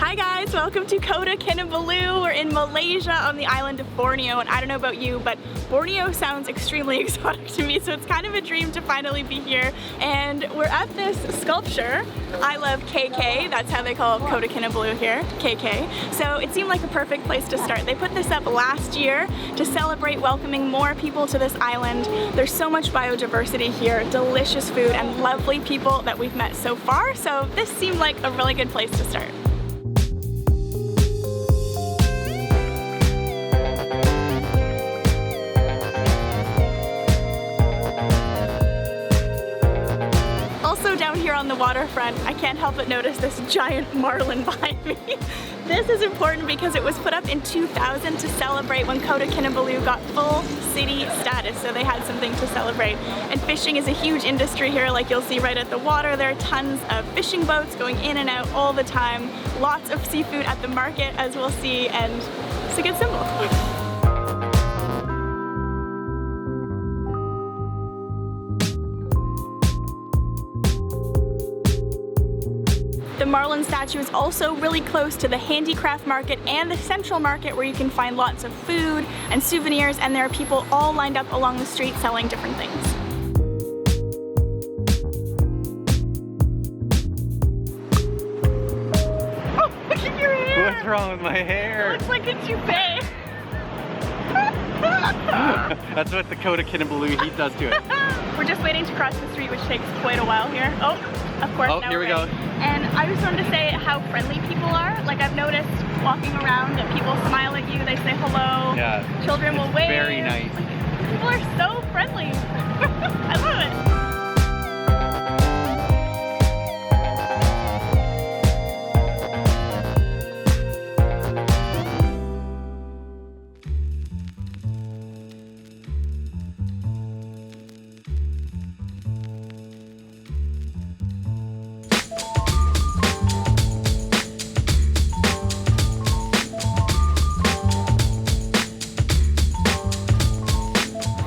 Hi guys, welcome to Kota Kinabalu. We're in Malaysia on the island of Borneo, and I don't know about you, but Borneo sounds extremely exotic to me, so it's kind of a dream to finally be here. And we're at this sculpture, I love KK, that's how they call Kota Kinabalu here, KK. So it seemed like a perfect place to start. They put this up last year to celebrate welcoming more people to this island. There's so much biodiversity here, delicious food, and lovely people that we've met so far, so this seemed like a really good place to start. Down here on the waterfront, I can't help but notice this giant marlin behind me. This is important because it was put up in 2000 to celebrate when Kota Kinabalu got full city status, so they had something to celebrate. And fishing is a huge industry here, like you'll see right at the water. There are tons of fishing boats going in and out all the time. Lots of seafood at the market, as we'll see, and it's a good symbol. The marlin statue is also really close to the handicraft market and the central market, where you can find lots of food and souvenirs, and there are people all lined up along the street selling different things. Oh, look at your hair! What's wrong with my hair? It looks like a toupee. That's what the Kota Kinabalu heat does to it. We're just waiting to cross the street, which takes quite a while here. Oh, of course. Oh, here we go. And I just wanted to say how friendly people are. Like, I've noticed walking around that people smile at you, they say hello. Yeah. Children will wave. Very nice. Like, people are so friendly. I love it.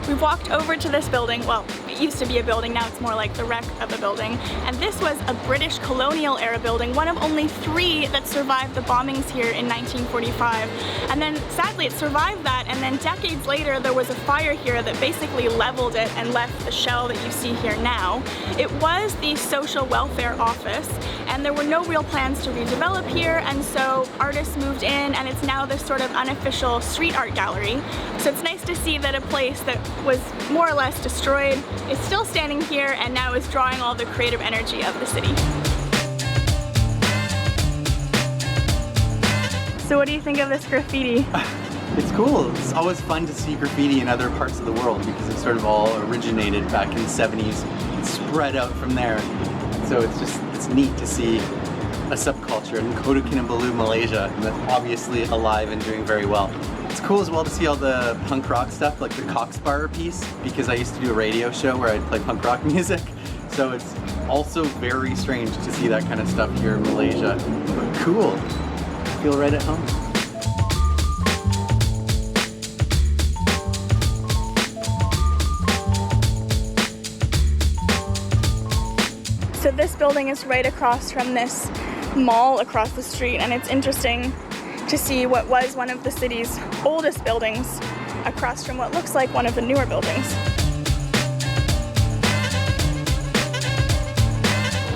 We've walked over to this building. Well, it used to be a building, now it's more like the wreck of a building. And this was a British colonial era building, one of only 3 that survived the bombings here in 1945. And then sadly it survived that, and then decades later there was a fire here that basically leveled it and left the shell that you see here now. It was the social welfare office, and there were no real plans to redevelop here, and so artists moved in, and it's now this sort of unofficial street art gallery. So it's nice to see that a place that was more or less destroyed is still standing here and now is drawing all the creative energy of the city. So what do you think of this graffiti? It's cool. It's always fun to see graffiti in other parts of the world because it sort of all originated back in the 70s and spread out from there. So it's neat to see a subculture in Kota Kinabalu, Malaysia, that's obviously alive and doing very well. It's cool as well to see all the punk rock stuff, like the Coxbar piece, because I used to do a radio show where I'd play punk rock music. So it's also very strange to see that kind of stuff here in Malaysia. But cool. I feel right at home. So this building is right across from this mall across the street, and it's interesting to see what was one of the city's oldest buildings across from what looks like one of the newer buildings.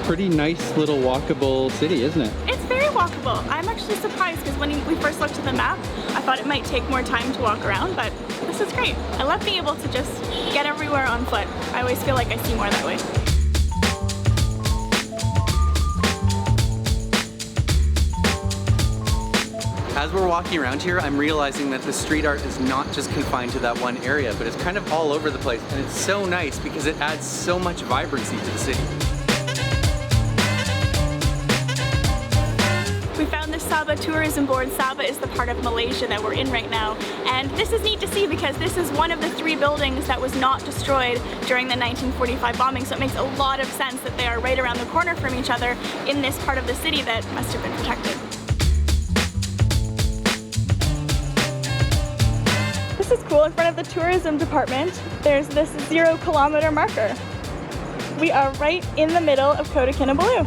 Pretty nice little walkable city, isn't it? It's very walkable. I'm actually surprised because when we first looked at the map, I thought it might take more time to walk around, but this is great. I love being able to just get everywhere on foot. I always feel like I see more that way. As we're walking around here, I'm realizing that the street art is not just confined to that one area, but it's kind of all over the place, and it's so nice because it adds so much vibrancy to the city. We found the Sabah Tourism Board. Sabah is the part of Malaysia that we're in right now, and this is neat to see because this is one of the 3 buildings that was not destroyed during the 1945 bombing, so it makes a lot of sense that they are right around the corner from each other in this part of the city that must have been protected. This is cool. In front of the tourism department, there's this 0-kilometer marker. We are right in the middle of Kota Kinabalu.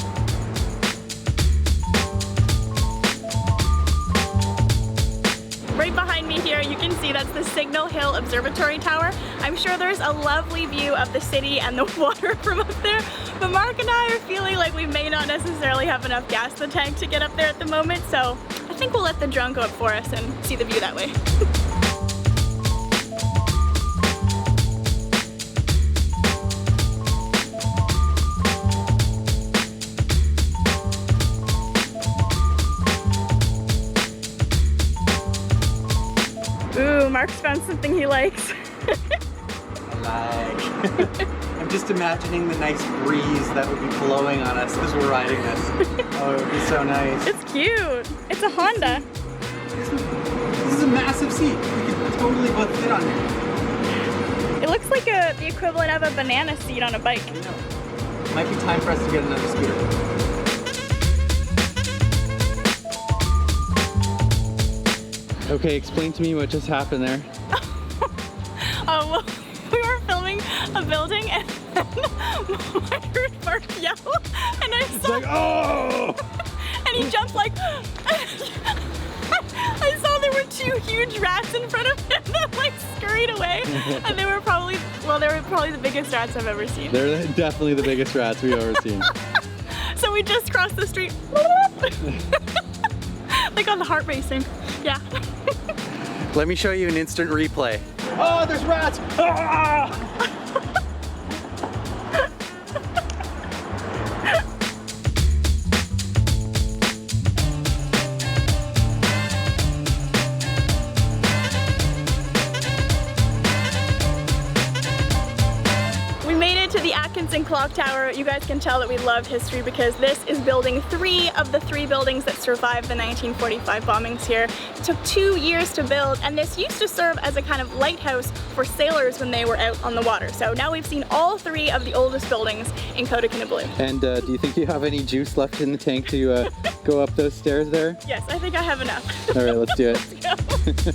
Right behind me here, you can see that's the Signal Hill Observatory Tower. I'm sure there's a lovely view of the city and the water from up there, but Mark and I are feeling like we may not necessarily have enough gas in the tank to get up there at the moment, so I think we'll let the drone go up for us and see the view that way. Ooh, Mark's found something he likes. I'm just imagining the nice breeze that would be blowing on us as we're riding this. Oh, it would be so nice. It's cute. It's a Honda. This is a massive seat. We could totally both fit on here. It looks like the equivalent of a banana seat on a bike. I know. Might be time for us to get another scooter. Okay, explain to me what just happened there. Oh, well, we were filming a building and then I heard Mark yell and I saw, Like, oh! and he jumped like, I saw there were two huge rats in front of him that like scurried away, and they were probably the biggest rats I've ever seen. They're definitely the biggest rats we've ever seen. So we just crossed the street. Like on the heart racing. Yeah. Let me show you an instant replay. Oh, there's rats! Ah! The Atkinson clock tower. You guys can tell that we love history because this is building 3 of the 3 buildings that survived the 1945 bombings here. It took 2 years to build, and this used to serve as a kind of lighthouse for sailors when they were out on the water. So now we've seen all 3 of the oldest buildings in Kota Kinabalu. And do you think you have any juice left in the tank to go up those stairs there? Yes, I think I have enough. All right, let's do it. Let's go.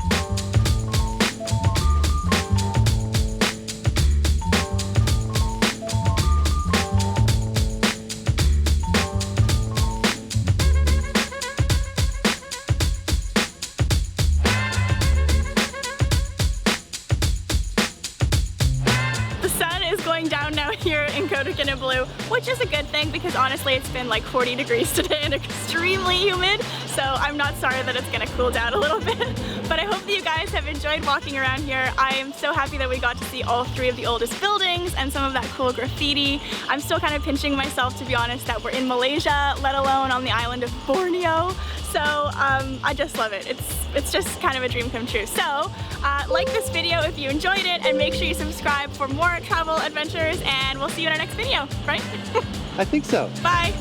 Down now here in Kota Kinabalu, which is a good thing because honestly it's been like 40 degrees today and extremely humid, so I'm not sorry that it's gonna cool down a little bit. But I hope that you guys have enjoyed walking around here. I am so happy that we got to see all 3 of the oldest buildings and some of that cool graffiti. I'm still kind of pinching myself, to be honest, that we're in Malaysia, let alone on the island of Borneo. So I just love it. It's just kind of a dream come true. So like this video if you enjoyed it, and make sure you subscribe for more travel adventures, and we'll see you in our next video, right? I think so. Bye.